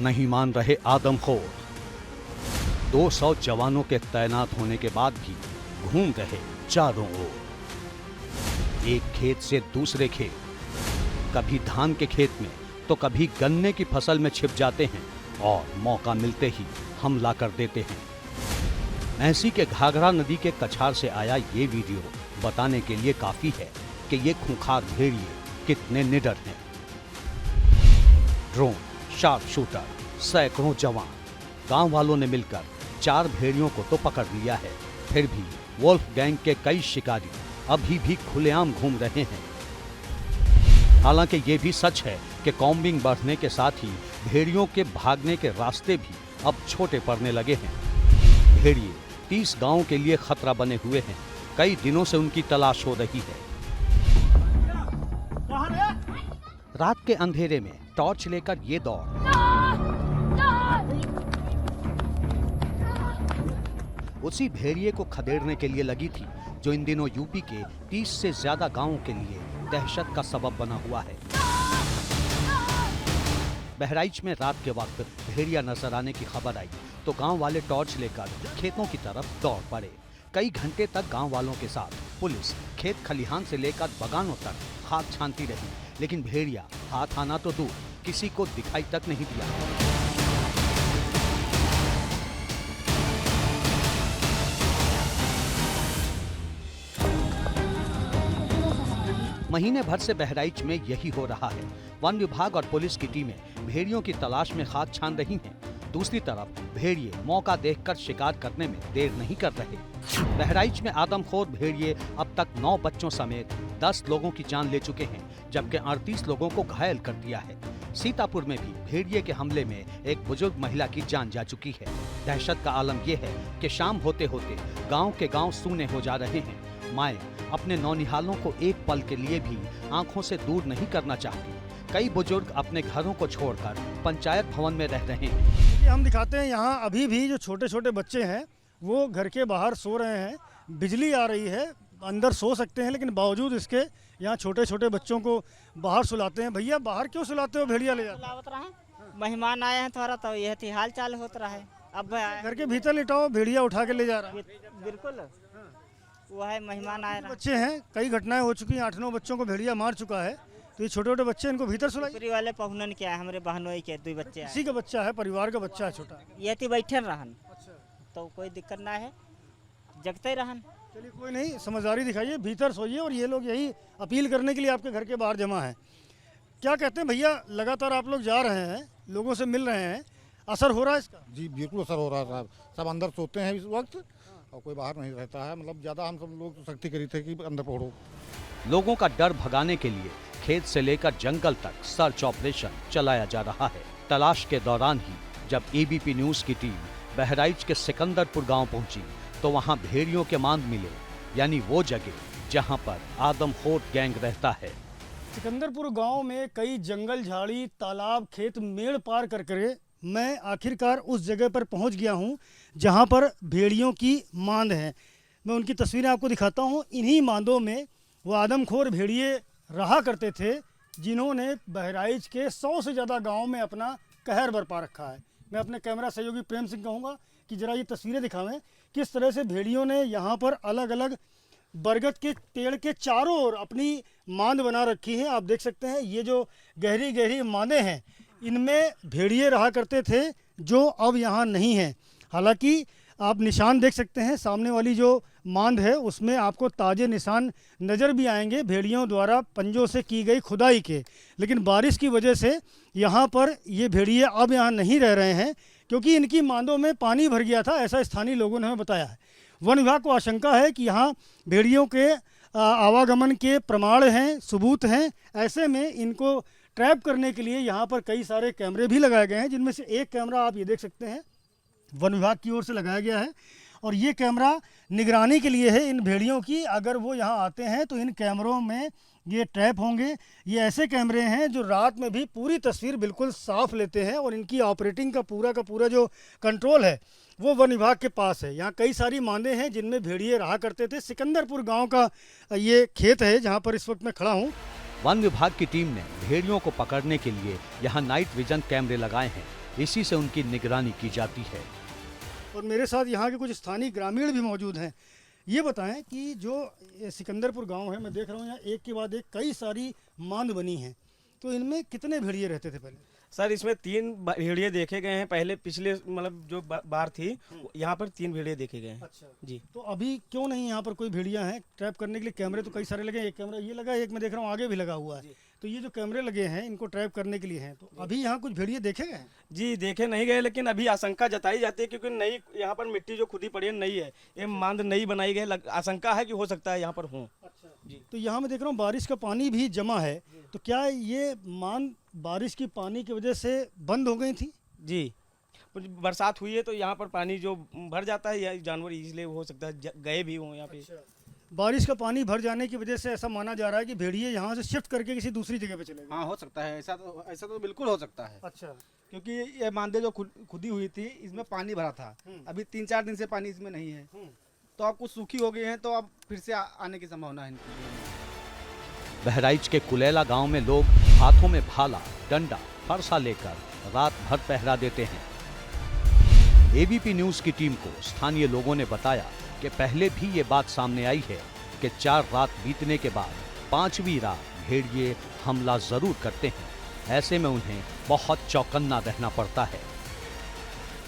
नहीं मान रहे आदमखोर। 200 जवानों के तैनात होने के बाद भी घूम रहे चारों ओर, एक खेत से दूसरे खेत, कभी धान के खेत में तो कभी गन्ने की फसल में छिप जाते हैं और मौका मिलते ही हमला कर देते हैं। मैसी के घाघरा नदी के कछार से आया ये वीडियो बताने के लिए काफी है कि ये खूंखार भेड़िए कितने निडर हैं। ड्रोन, शार्प शूटर, सैकड़ों जवान, गांव वालों ने मिलकर 4 भेड़ियों को तो पकड़ लिया है, फिर भी वुल्फ गैंग के कई शिकारी अभी भी खुलेआम घूम रहे हैं। हालांकि ये भी सच है कि कॉम्बिंग बढ़ने के साथ ही भेड़ियों के भागने के रास्ते भी अब छोटे पड़ने लगे हैं। भेड़िए 30 गांवों के लिए खतरा बने हुए हैं। कई दिनों से उनकी तलाश हो रही है। रात के अंधेरे में टॉर्च लेकर ये दौड़, उसी भेड़िए को खदेड़ने के लिए लगी थी जो इन दिनों यूपी के 30 से ज्यादा गांवों के लिए दहशत का सबब बना हुआ है। बहराइच में रात के वक्त भेड़िया नजर आने की खबर आई तो गांव वाले टॉर्च लेकर खेतों की तरफ दौड़ पड़े। कई घंटे तक गांव वालों के साथ पुलिस खेत खलिहान से लेकर बगानों तक खाक छानती रही, लेकिन भेड़िया हाथ आना तो दूर किसी को दिखाई तक नहीं दिया। महीने भर से बहराइच में यही हो रहा है। वन विभाग और पुलिस की टीमें भेड़ियों की तलाश में खाक छान रही हैं। दूसरी तरफ भेड़िए मौका देखकर शिकार करने में देर नहीं कर रहे। बहराइच में आदमखोर भेड़िए अब तक 9 बच्चों समेत 10 लोगों की जान ले चुके हैं, जबकि 38 लोगों को घायल कर दिया है। सीतापुर में भी भेड़िए के हमले में एक बुजुर्ग महिला की जान जा चुकी है। दहशत का आलम यह है कि शाम होते होते गाँव के गाँव सूने हो जा रहे हैं। माएं अपने नौनिहालों को एक पल के लिए भी आंखों से दूर नहीं करना चाहती। कई बुजुर्ग अपने घरों को छोड़कर पंचायत भवन में रह रहे हैं। हम दिखाते हैं यहाँ अभी भी जो छोटे छोटे बच्चे हैं वो घर के बाहर सो रहे हैं। बिजली आ रही है, अंदर सो सकते हैं, लेकिन बावजूद इसके यहाँ छोटे छोटे बच्चों को बाहर सुलाते हैं। भैया बाहर क्यों सुलाते हो? भेड़िया ले जाते हैं। मेहमान आए हैं थोड़ा तो यह थी हाल चाल होता रहा है। अब घर के भीतर लिटाओ, भेड़िया उठा के ले जा रहा है। बिल्कुल वो है, मेहमान आए बच्चे हैं, कई घटनाएं हो चुकी हैं। 8-9 बच्चों को भेड़िया मार चुका है। तो ये छोटे छोटे बच्चे इनको भीतर सुलाइए। परिवार वाले पहुनन क्या है, हमारे बहनोई के 2 बच्चे हैं। किसी का बच्चा है, परिवार का बच्चा है छोटा। ये थी बैठे रहन तो कोई दिक्कत ना है, जगते रहन। चलिए कोई नहीं, समझदारी दिखाइए, भीतर सोइए। और ये लोग यही अपील करने के लिए आपके घर के बाहर जमा है। क्या कहते हैं भैया, लगातार आप लोग जा रहे हैं, लोगों से मिल रहे हैं, असर हो रहा है इसका? जी बिल्कुल असर हो रहा है साहब। सब अंदर सोते हैं इस वक्त और कोई बाहर नहीं रहता है। मतलब ज़्यादा हम सब लोग तो सख्ती करी थे कि अंदर पकड़ो। लोगों का डर भगाने के लिए खेत से लेकर जंगल तक सर्च ऑपरेशन चलाया जा रहा है। तलाश के दौरान ही जब एबीपी न्यूज की टीम बहराइच के सिकंदरपुर गांव पहुंची तो वहां भेड़ियों के मांद मिले, यानी वो जगह जहां पर आदमखोर गैंग रहता है। सिकंदरपुर गांव में कई जंगल, झाड़ी, तालाब, खेत, मेड़ पार कर मैं आखिरकार उस जगह पर पहुंच गया हूं जहां पर भेड़ियों की मांद है। मैं उनकी तस्वीरें आपको दिखाता हूं। इन्हीं मांदों में वो आदमखोर भेड़िए रहा करते थे जिन्होंने बहराइच के 100 से ज़्यादा गाँव में अपना कहर बरपा रखा है। मैं अपने कैमरा सहयोगी प्रेम सिंह कहूँगा कि ज़रा ये तस्वीरें दिखावें किस तरह से भेड़ियों ने यहाँ पर अलग अलग बरगद के पेड़ के चारों ओर अपनी मांद बना रखी है। आप देख सकते हैं ये जो गहरी गहरी मांदें हैं, इनमें भेड़िए रहा करते थे जो अब यहाँ नहीं हैं। हालांकि आप निशान देख सकते हैं, सामने वाली जो मांद है उसमें आपको ताज़े निशान नज़र भी आएंगे भेड़ियों द्वारा पंजों से की गई खुदाई के। लेकिन बारिश की वजह से यहाँ पर ये भेड़िए अब यहाँ नहीं रह रहे हैं क्योंकि इनकी मांदों में पानी भर गया था, ऐसा स्थानीय लोगों ने हमें बताया है। वन विभाग को आशंका है कि यहाँ भेड़ियों के आवागमन के प्रमाण हैं, सबूत हैं। ऐसे में इनको ट्रैप करने के लिए यहाँ पर कई सारे कैमरे भी लगाए गए हैं, जिनमें से एक कैमरा आप ये देख सकते हैं वन विभाग की ओर से लगाया गया है। और ये कैमरा निगरानी के लिए है इन भेड़ियों की। अगर वो यहाँ आते हैं तो इन कैमरों में ये ट्रैप होंगे। ये ऐसे कैमरे हैं जो रात में भी पूरी तस्वीर बिल्कुल साफ लेते हैं और इनकी ऑपरेटिंग का पूरा जो कंट्रोल है वो वन विभाग के पास है। यहाँ कई सारी मांदें हैं जिनमें भेड़िए रहा करते थे। सिकंदरपुर गांव का ये खेत है जहाँ पर इस वक्त मैं खड़ा हूँ। वन विभाग की टीम ने भेड़ियों को पकड़ने के लिए यहाँ नाइट विजन कैमरे लगाए हैं, इसी से उनकी निगरानी की जाती है। और मेरे साथ यहाँ के कुछ स्थानीय ग्रामीण भी मौजूद हैं। ये बताएं कि जो ये सिकंदरपुर गांव है, मैं देख रहा हूँ यहाँ एक के बाद एक कई सारी मांद बनी हैं, तो इनमें कितने भेड़िए रहते थे पहले? सर इसमें 3 भेड़िए देखे गए हैं पहले, पिछले मतलब जो बार थी यहाँ पर 3 भेड़िए देखे गए हैं। अच्छा जी। तो अभी क्यों नहीं यहाँ पर कोई भेड़िया हैं ट्रैप करने के लिए? कैमरे तो कई सारे लगे हैं, एक कैमरा ये लगा है, एक मैं देख रहा हूँ आगे भी लगा हुआ है। तो ये जो कैमरे लगे हैं इनको ट्रैप करने के लिए हैं, तो अभी यहाँ कुछ भेड़िए देखे गए हैं? जी देखे नहीं गए, लेकिन अभी आशंका जताई जाती है क्योंकि नई यहाँ पर मिट्टी जो खुदी पड़ी है नई है, ये मांद नई बनाई गई, आशंका है कि हो सकता है यहाँ पर हो। अच्छा जी। तो यहाँ मैं देख रहा हूँ बारिश का पानी भी जमा है, तो क्या ये मांद बारिश की पानी की वजह से बंद हो गई थी? जी, कुछ बरसात हुई है तो यहाँ पर पानी जो भर जाता है, या जानवर इसलिए हो सकता है गए भी हों यहाँ पे। अच्छा। बारिश का पानी भर जाने की वजह से ऐसा माना जा रहा है कि भेड़िए यहाँ से शिफ्ट करके किसी दूसरी जगह पे चले गए। हाँ हो सकता है, ऐसा तो बिल्कुल हो सकता है। अच्छा। क्योंकि ये मांदे जो खुदी हुई थी इसमें पानी भरा था, अभी 3-4 दिन से पानी इसमें नहीं है, तो अब कुछ सूखी हो गई हैं, तो अब फिर से आने की संभावना है इनकी। बहराइच के कुलेला गांव में लोग हाथों में भाला, डंडा, फरसा लेकर रात भर पहरा देते हैं। एबीपी न्यूज की टीम को स्थानीय लोगों ने बताया कि पहले भी ये बात सामने आई है कि 4 रात बीतने के बाद 5वीं रात भेड़िए हमला जरूर करते हैं। ऐसे में उन्हें बहुत चौकन्ना रहना पड़ता है।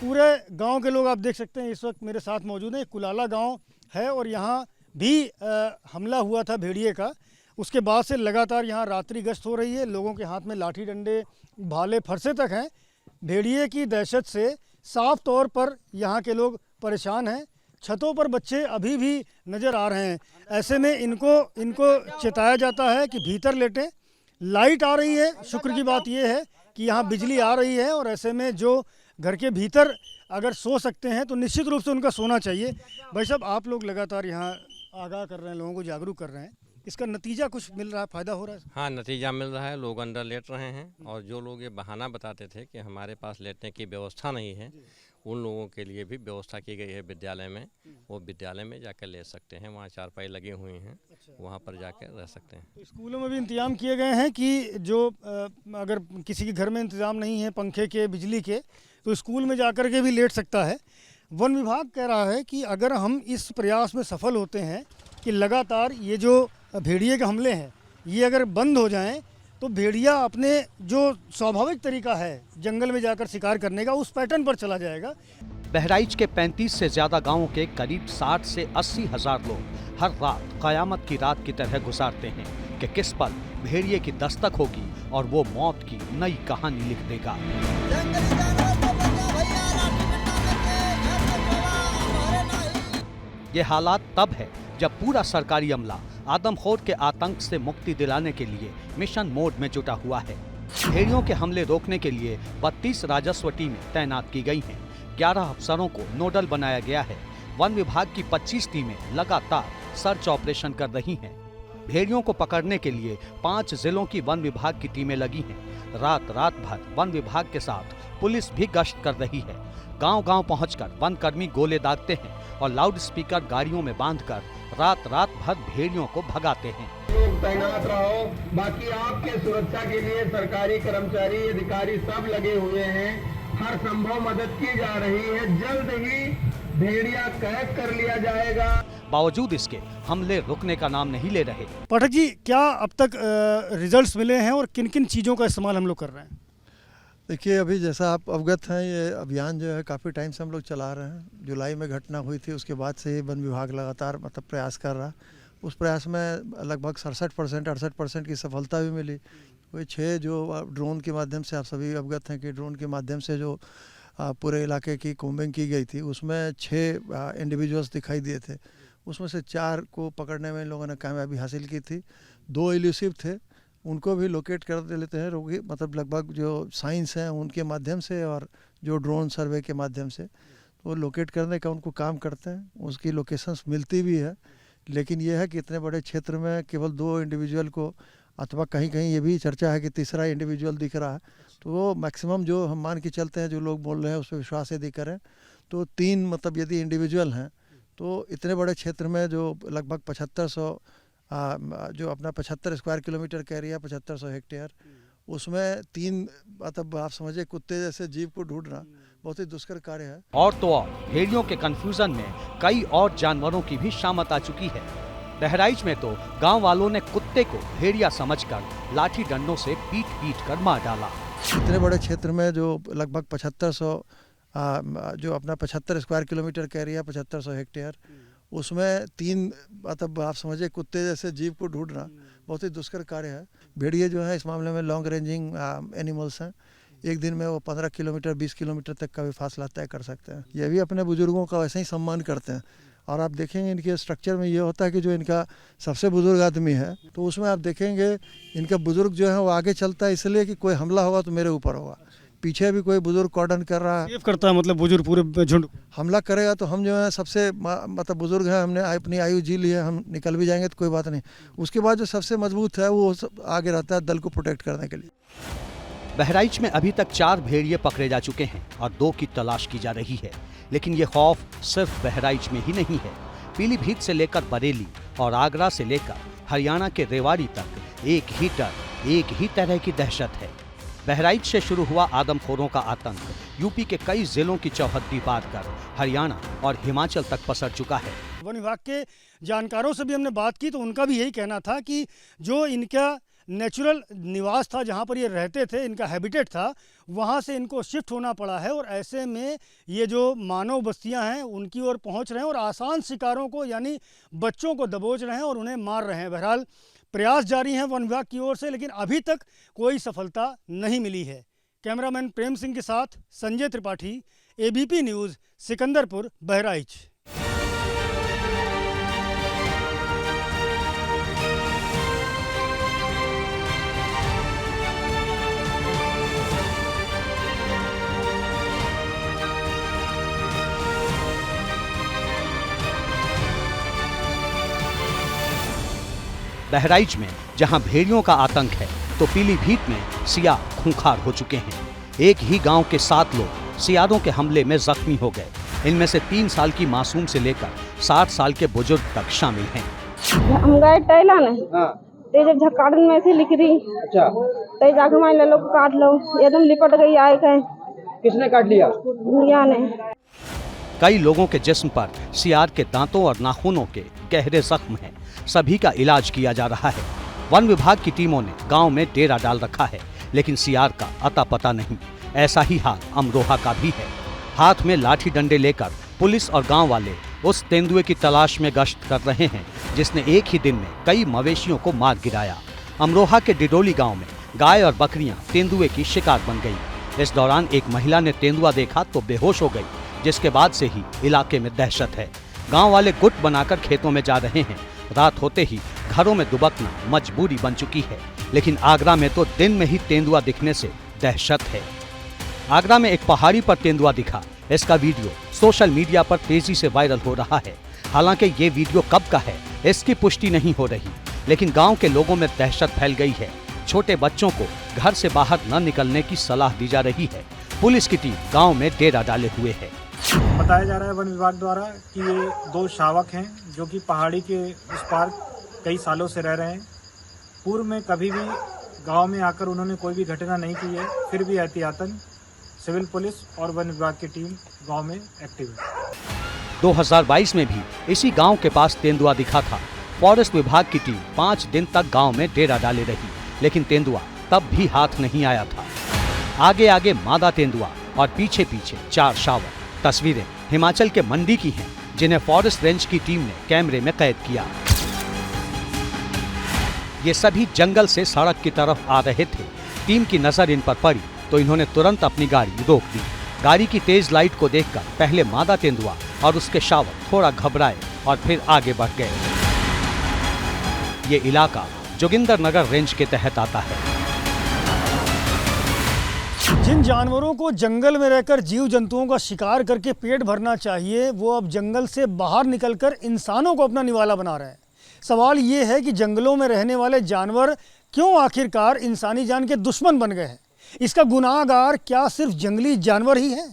पूरे गांव के लोग आप देख सकते हैं इस वक्त मेरे साथ मौजूद हैं। कुलाला गांव है और यहाँ भी हमला हुआ था भेड़िए का। उसके बाद से लगातार यहाँ रात्रि गश्त हो रही है। लोगों के हाथ में लाठी डंडे, भाले, फरसे तक हैं। भेड़िए की दहशत से साफ तौर पर यहाँ के लोग परेशान हैं। छतों पर बच्चे अभी भी नज़र आ रहे हैं। ऐसे में इनको चेताया जाता है कि भीतर लेटें। लाइट आ रही है, शुक्र की बात यह है कि यहाँ बिजली आ रही है, और ऐसे में जो घर के भीतर अगर सो सकते हैं तो निश्चित रूप से उनका सोना चाहिए। भाई साहब, आप लोग लगातार यहाँ आगाह कर रहे हैं, लोगों को जागरूक कर रहे हैं, इसका नतीजा कुछ मिल रहा है, फ़ायदा हो रहा है? हाँ, नतीजा मिल रहा है। लोग अंदर लेट रहे हैं, और जो लोग ये बहाना बताते थे कि हमारे पास लेटने की व्यवस्था नहीं है, उन लोगों के लिए भी व्यवस्था की गई है विद्यालय में। वो विद्यालय में जाकर ले सकते हैं, वहाँ चारपाई लगी हुई हैं, वहाँ पर जाकर रह सकते हैं। तो स्कूलों में भी इंतजाम किए गए हैं कि जो अगर किसी के घर में इंतजाम नहीं है पंखे के, बिजली के, तो स्कूल में जाकर के भी लेट सकता है। वन विभाग कह रहा है कि अगर हम इस प्रयास में सफल होते हैं कि लगातार ये जो भेड़िए के हमले हैं ये अगर बंद हो जाएं, तो भेड़िया अपने जो स्वाभाविक तरीका है जंगल में जाकर शिकार करने का, उस पैटर्न पर चला जाएगा। बहराइच के 35 से ज्यादा गांवों के करीब 60 से 80 हजार लोग हर रात कयामत की रात की तरह गुजारते हैं कि किस पल भेड़िए की दस्तक होगी और वो मौत की नई कहानी लिख देगा। ये हालात तब है जब पूरा सरकारी अमला आदमखोर के आतंक से मुक्ति दिलाने के लिए मिशन मोड में जुटा हुआ है। भेड़ियों के हमले रोकने के लिए 32 राजस्व टीमें तैनात की गई हैं। 11 अफसरों को नोडल बनाया गया है। वन विभाग की 25 टीमें लगातार सर्च ऑपरेशन कर रही हैं। भेड़ियों को पकड़ने के लिए 5 जिलों की वन विभाग की टीमें लगी हैं। रात भर वन विभाग के साथ पुलिस भी गश्त कर रही है। गांव-गांव पहुंचकर वन कर्मी गोले दागते हैं और लाउड स्पीकर गाड़ियों में बांधकर रात भर भेड़ियों को भगाते हैं। लोग तैनात रहो, बाकी आपके सुरक्षा के लिए सरकारी कर्मचारी, अधिकारी सब लगे हुए हैं। हर संभव मदद की जा रही है। जल्द ही भेड़िया कैद कर लिया जाएगा। बावजूद इसके हमले रुकने का नाम नहीं ले रहे। पाठक जी, क्या अब तक रिजल्ट्स मिले हैं और किन किन चीज़ों का इस्तेमाल हम लोग कर रहे हैं? देखिए, अभी जैसा आप अवगत हैं, ये अभियान जो है काफ़ी टाइम से हम लोग चला रहे हैं। जुलाई में घटना हुई थी, उसके बाद से ये वन विभाग लगातार प्रयास कर रहा। उस प्रयास में लगभग 67% की सफलता भी मिली। वही 6 जो ड्रोन के माध्यम से, आप सभी अवगत हैं कि ड्रोन के माध्यम से जो पूरे इलाके की कोम्बिंग की गई थी, उसमें 6 इंडिविजुअल्स दिखाई दिए थे। उसमें से 4 को पकड़ने में इन लोगों ने कामयाबी हासिल की थी। 2 इल्यूसिव थे, उनको भी लोकेट कर लेते हैं रोगी, मतलब लगभग जो साइंस हैं उनके माध्यम से और जो ड्रोन सर्वे के माध्यम से, तो लोकेट करने का उनको काम करते हैं। उसकी लोकेशंस मिलती भी है, लेकिन यह है कि इतने बड़े क्षेत्र में केवल 2 इंडिविजुअल को, अथवा कहीं कहीं ये भी चर्चा है कि तीसरा इंडिविजुअल दिख रहा है, तो वो मैक्सिमम जो हम मान के चलते हैं, जो लोग बोल रहे हैं उस पर विश्वास यदि करें तो 3 मतलब यदि इंडिविजुअल हैं, तो इतने बड़े क्षेत्र में जो लगभग 7500 जो अपना 75 स्क्वायर किलोमीटर का एरिया, 7500 हेक्टेयर, उसमें 3 मतलब आप समझिए कुत्ते जैसे जीव को ढूंढना बहुत ही दुष्कर कार्य है। और तो और भेड़ियों के कंफ्यूजन में कई और जानवरों की भी शामत आ चुकी है। बहराइच में तो गांव वालों ने कुत्ते को भेड़िया समझकर लाठी डंडों से पीट कर मार डाला। इतने बड़े क्षेत्र में जो लगभग 7500 जो अपना 75 स्क्वायर किलोमीटर का एरिया 7500 हेक्टेयर, उसमें 3 मतलब आप समझिए कुत्ते जैसे जीव को ढूंढना बहुत ही दुष्कर कार्य है। भेड़िए जो है इस मामले में लॉन्ग रेंजिंग एनिमल्स हैं। एक दिन में वो 15 किलोमीटर 20 किलोमीटर तक का भी फासला तय कर सकते हैं। ये भी अपने बुजुर्गों का वैसे ही सम्मान करते हैं। और आप देखेंगे इनके स्ट्रक्चर में ये होता है कि जो इनका सबसे बुजुर्ग आदमी है तो उसमें आप देखेंगे इनका बुजुर्ग जो है वो आगे चलता है इसलिए कि कोई हमला होगा तो मेरे ऊपर होगा। पीछे भी कोई बुजुर्ग कॉर्डन कर रहा है, सेव करता है, मतलब बुजुर्ग पूरे झुंड हमला करेगा तो हम जो है सबसे मतलब बुजुर्ग हैं, हमने अपनी आयु जी ली है, हम निकल भी जाएंगे तो कोई बात नहीं। उसके बाद जो सबसे मजबूत है वो आगे रहता है दल को प्रोटेक्ट करने के लिए। बहराइच में अभी तक 4 भेड़िए पकड़े जा चुके हैं और 2 की तलाश की जा रही है। लेकिन ये खौफ सिर्फ बहराइच में ही नहीं है। पीलीभीत से लेकर बरेली और आगरा से लेकर हरियाणा के रेवाड़ी तक एक ही डर, एक ही तरह की दहशत है। बहराइच से शुरू हुआ आदमखोरों का आतंक यूपी के कई जिलों की चौहद्दी पार कर हरियाणा और हिमाचल तक पसर चुका है। वन विभाग के जानकारों से भी हमने बात की तो उनका भी यही कहना था कि जो इनका नेचुरल निवास था, जहाँ पर ये रहते थे, इनका हैबिटेट था, वहाँ से इनको शिफ्ट होना पड़ा है और ऐसे में ये जो मानव बस्तियाँ हैं उनकी ओर पहुँच रहे हैं और आसान शिकारों को यानी बच्चों को दबोच रहे हैं और उन्हें मार रहे हैं। बहरहाल प्रयास जारी हैं वन विभाग की ओर से, लेकिन अभी तक कोई सफलता नहीं मिली है। कैमरामैन प्रेम सिंह के साथ संजय त्रिपाठी, एबीपी न्यूज़, सिकंदरपुर, बहराइच। बहराइच में जहां भेड़ियों का आतंक है तो पीलीभीत में सियार खूंखार हो चुके हैं। एक ही गांव के 7 लोग सियारों के हमले में जख्मी हो गए। इनमें से 3 साल की मासूम से लेकर 60 साल के बुजुर्ग तक शामिल हैं। हम गए टैला ने ते जब झकाड़न में से लिख रही ते जाके मैं ले लो काट लो, एकदम लिपट गई आए कहे। किसने काट लिया? दुनिया ने। कई लोगों के जिस्म पर सियार के दांतों और नाखूनों के गहरे जख्म हैं। सभी का इलाज किया जा रहा है। वन विभाग की टीमों ने गांव में डेरा डाल रखा है, लेकिन सियार का अता पता नहीं। ऐसा ही हाल अमरोहा का भी है। हाथ में लाठी डंडे लेकर पुलिस और गांव वाले उस तेंदुए की तलाश में गश्त कर रहे हैं जिसने एक ही दिन में कई मवेशियों को मार गिराया। अमरोहा के डिडोली गांव में गाय और बकरियां तेंदुए की शिकार बन गई। इस दौरान एक महिला ने तेंदुआ देखा तो बेहोश हो गई, जिसके बाद से ही इलाके में दहशत है। गांव वाले गुट बनाकर खेतों में जा रहे हैं। रात होते ही घरों में दुबकना मजबूरी बन चुकी है। लेकिन आगरा में तो दिन में ही तेंदुआ दिखने से दहशत है। आगरा में एक पहाड़ी पर तेंदुआ दिखा। इसका वीडियो सोशल मीडिया पर तेजी से वायरल हो रहा है। हालांकि ये वीडियो कब का है इसकी पुष्टि नहीं हो रही, लेकिन गांव के लोगों में दहशत फैल गई है। छोटे बच्चों को घर से बाहर न निकलने की सलाह दी जा रही है। पुलिस की टीम गांव में डेरा डाले हुए है। बताया जा रहा है वन विभाग द्वारा कि ये 2 शावक हैं जो कि पहाड़ी के उस पार कई सालों से रह रहे हैं। पूर्व में कभी भी गांव में आकर उन्होंने कोई भी घटना नहीं की है, फिर भी एहतियातन सिविल पुलिस और वन विभाग की टीम गांव में एक्टिव है। 2022 में भी इसी गांव के पास तेंदुआ दिखा था। फॉरेस्ट विभाग की टीम 5 दिन तक गांव में डेरा डाले रही, लेकिन तेंदुआ तब भी हाथ नहीं आया था। आगे आगे मादा तेंदुआ और पीछे पीछे 4 शावक। तस्वीरें हिमाचल के मंडी की हैं, जिन्हें फॉरेस्ट रेंज की टीम ने कैमरे में कैद किया। ये सभी जंगल से सड़क की तरफ आ रहे थे। टीम की नजर इन पर पड़ी तो इन्होंने तुरंत अपनी गाड़ी रोक दी। गाड़ी की तेज लाइट को देखकर पहले मादा तेंदुआ और उसके शावक थोड़ा घबराए और फिर आगे बढ़ गए। ये इलाका जोगिंदरनगर रेंज के तहत आता है। जिन जानवरों को जंगल में रहकर जीव जंतुओं का शिकार करके पेट भरना चाहिए, वो अब जंगल से बाहर निकलकर इंसानों को अपना निवाला बना रहे हैं। सवाल ये है कि जंगलों में रहने वाले जानवर क्यों आखिरकार इंसानी जान के दुश्मन बन गए हैं? इसका गुनाहगार क्या सिर्फ जंगली जानवर ही है?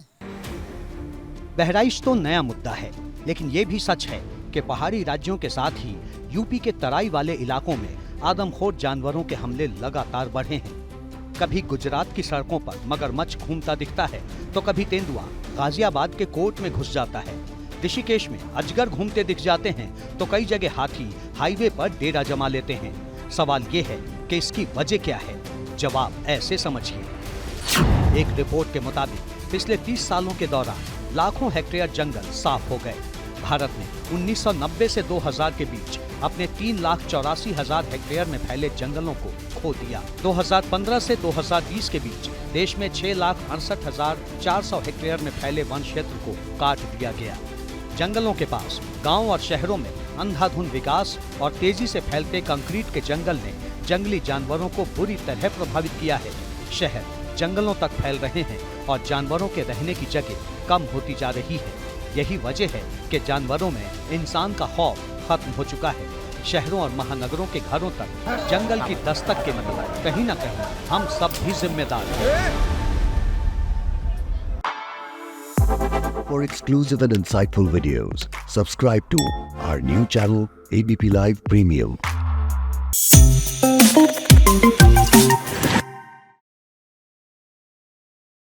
बहराइच तो नया मुद्दा है, लेकिन ये भी सच है कि पहाड़ी राज्यों के साथ ही यूपी के तराई वाले इलाकों में आदमखोर जानवरों के हमले लगातार बढ़े हैं। कभी गुजरात की सड़कों पर मगरमच्छ घूमता दिखता है तो कभी तेंदुआ गाजियाबाद के कोर्ट में घुस जाता है। ऋषिकेश में अजगर घूमते दिख जाते हैं तो कई जगह हाथी हाईवे पर डेरा जमा लेते हैं। सवाल ये है कि इसकी वजह क्या है? जवाब ऐसे समझिए। एक रिपोर्ट के मुताबिक पिछले 30 सालों के दौरान लाखों हेक्टेयर जंगल साफ हो गए। भारत ने 1990 से 2000 के बीच अपने 3,84,000 हेक्टेयर में फैले जंगलों को खो दिया। 2015 से 2020 के बीच देश में 6,68,400 हेक्टेयर में फैले वन क्षेत्र को काट दिया गया। जंगलों के पास गांव और शहरों में अंधाधुंध विकास और तेजी से फैलते कंक्रीट के जंगल ने जंगली जानवरों को बुरी तरह प्रभावित किया है। शहर जंगलों तक फैल रहे हैं और जानवरों के रहने की जगह कम होती जा रही है। यही वजह है कि जानवरों में इंसान का खौफ खत्म हो चुका है। शहरों और महानगरों के घरों तक जंगल की दस्तक के मतलब कहीं न कहीं हम सब भी जिम्मेदार हैं। For exclusive and insightful videos, subscribe to our new channel ABP Live Premium.